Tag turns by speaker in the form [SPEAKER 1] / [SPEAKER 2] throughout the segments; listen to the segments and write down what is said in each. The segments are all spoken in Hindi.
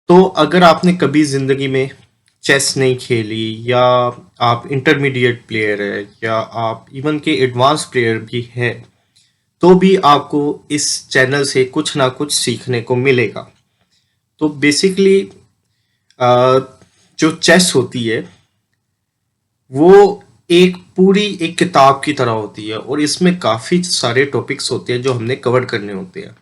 [SPEAKER 1] तो अगर आपने कभी ज़िंदगी में चेस नहीं खेली या आप इंटरमीडिएट प्लेयर है या आप इवन के एडवांस प्लेयर भी है तो भी आपको इस चैनल से कुछ ना कुछ सीखने को मिलेगा। तो बेसिकली जो चेस होती है वो एक किताब की तरह होती है और इसमें काफ़ी सारे टॉपिक्स होते हैं जो हमने कवर करने होते हैं।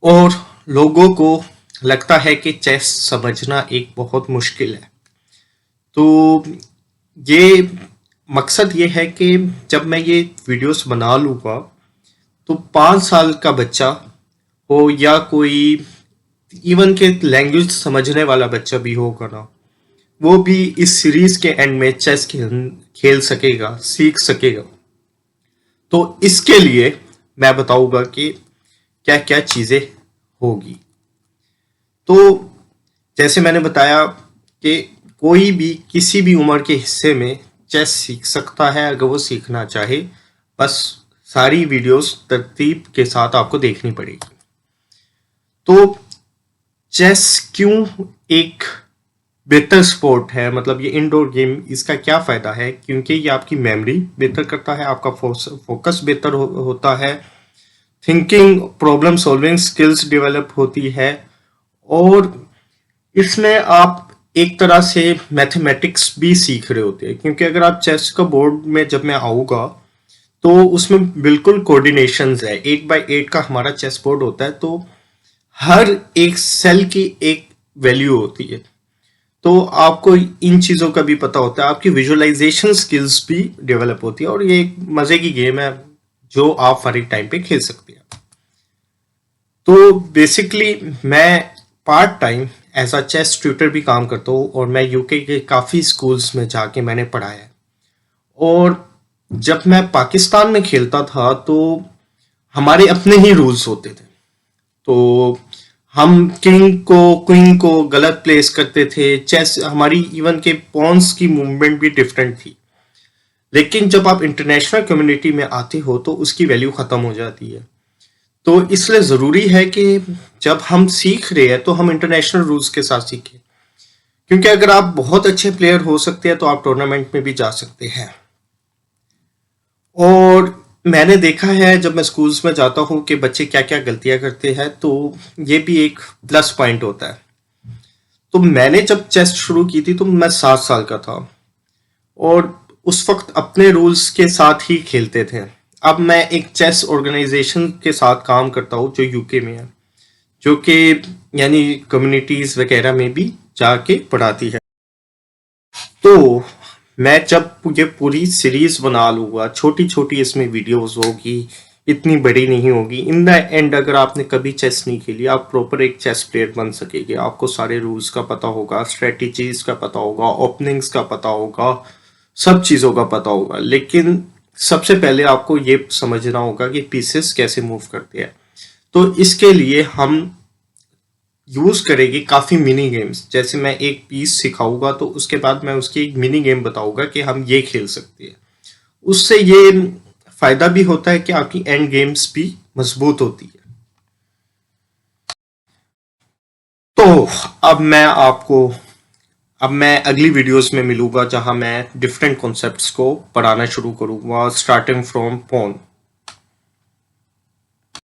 [SPEAKER 1] और लोगों को लगता है कि चेस समझना एक बहुत मुश्किल है। तो ये मकसद ये है कि जब मैं ये वीडियोस बना लूँगा तो 5 साल का बच्चा हो या कोई इवन के लैंग्वेज समझने वाला बच्चा भी होगा ना, वो भी इस सीरीज के एंड में चेस खेल सकेगा, सीख सकेगा। तो इसके लिए मैं बताऊंगा कि क्या क्या चीजें होगी। तो जैसे मैंने बताया कि कोई भी किसी भी उम्र के हिस्से में चेस सीख सकता है अगर वो सीखना चाहे। बस सारी वीडियोस तरतीब के साथ आपको देखनी पड़ेगी। तो चेस क्यों एक बेहतर स्पोर्ट है, मतलब ये इंडोर गेम, इसका क्या फायदा है? क्योंकि ये आपकी मेमोरी बेहतर करता है, आपका फोकस बेहतर होता है, thinking problem solving skills develop होती है और इसमें आप एक तरह से मैथमेटिक्स भी सीख रहे होते हैं। क्योंकि अगर आप चेस का बोर्ड में जब मैं आऊँगा तो उसमें बिल्कुल कोऑर्डिनेशंस है, 8x8 का हमारा चेस बोर्ड होता है। तो हर एक सेल की एक वैल्यू होती है। तो आपको इन चीज़ों का भी पता होता है, आपकी विजुअलाइजेशन स्किल्स भी डेवलप होती है और ये एक मज़े की गेम है जो आप फारिग टाइम पे खेल सकते हैं। तो बेसिकली मैं part time as a chess tutor भी काम करता हूँ और मैं यूके के काफ़ी स्कूल्स में जाके मैंने पढ़ाया है। और जब मैं पाकिस्तान में खेलता था तो हमारे अपने ही रूल्स होते थे। तो हम किंग को क्वीन को गलत प्लेस करते थे, चेस हमारी इवन के पॉन्स की मूवमेंट भी डिफरेंट थी। लेकिन जब आप इंटरनेशनल कम्युनिटी में आते हो तो उसकी वैल्यू खत्म हो जाती है। तो इसलिए ज़रूरी है कि जब हम सीख रहे हैं तो हम इंटरनेशनल रूल्स के साथ सीखें। क्योंकि अगर आप बहुत अच्छे प्लेयर हो सकते हैं तो आप टूर्नामेंट में भी जा सकते हैं। और मैंने देखा है जब मैं स्कूल्स में जाता हूँ कि बच्चे क्या क्या गलतियां करते हैं, तो ये भी एक प्लस पॉइंट होता है। तो मैंने जब चेस शुरू की थी तो मैं 7 साल का था और उस वक्त अपने रूल्स के साथ ही खेलते थे। अब मैं एक चेस ऑर्गेनाइजेशन के साथ काम करता हूँ जो यूके में है, जो कि यानी कम्युनिटीज वगैरह में भी जाके पढ़ाती है। तो मैं जब ये पूरी सीरीज बना लूंगा, छोटी छोटी इसमें वीडियोस होगी, इतनी बड़ी नहीं होगी। इन द एंड अगर आपने कभी चेस नहीं खेली, आप प्रॉपर एक चेस प्लेयर बन सकेंगे। आपको सारे रूल्स का पता होगा, स्ट्रेटजीज का पता होगा, ओपनिंग्स का पता होगा, सब चीज़ों का पता होगा। लेकिन सबसे पहले आपको ये समझना होगा कि पीसेस कैसे मूव करते हैं। तो इसके लिए हम यूज करेगी काफी मिनी गेम्स। जैसे मैं एक पीस सिखाऊंगा तो उसके बाद मैं उसकी एक मिनी गेम बताऊंगा कि हम ये खेल सकते हैं। उससे ये फायदा भी होता है कि आपकी एंड गेम्स भी मजबूत होती है। तो अब मैं अगली वीडियोस में मिलूंगा जहां मैं डिफरेंट कॉन्सेप्ट्स को पढ़ाना शुरू करूंगा, स्टार्टिंग फ्रॉम पॉन।